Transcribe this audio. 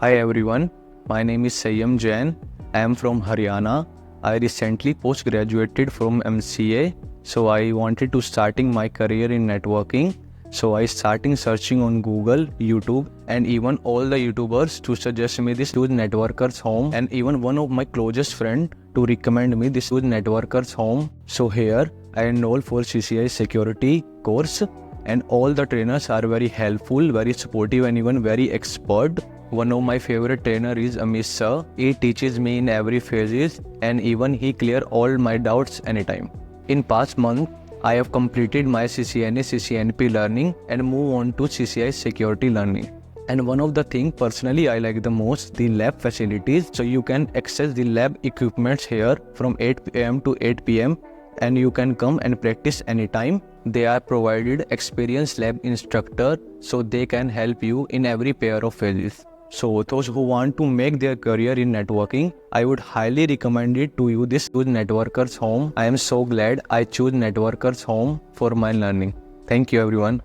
Hi everyone, my name is Sanyam Jain. I am from Haryana. I recently post-graduated from MCA, so I wanted to starting my career in networking. So I starting searching on Google, YouTube, and even all the YouTubers to suggest me this to networkers home, and even one of my closest friend to recommend me this to networkers home. So here I enroll for CCIE security course, and all the trainers are very helpful, very supportive, and even very expert. One of my favorite trainer is Amish sir. He teaches me in every phases, and even he clear all my doubts anytime. In past month, I have completed my CCNA CCNP learning and move on to CCIE security learning. And one of the things personally I like the most, the lab facilities. So you can access the lab equipments here from 8 am to 8 pm, and you can come and practice anytime. They are provided experienced lab instructor, so they can help you in every pair of phases. So those who want to make their career in networking, I would highly recommend it to you this Networkers Home. I am so glad I choose Networkers Home for my learning. Thank you everyone.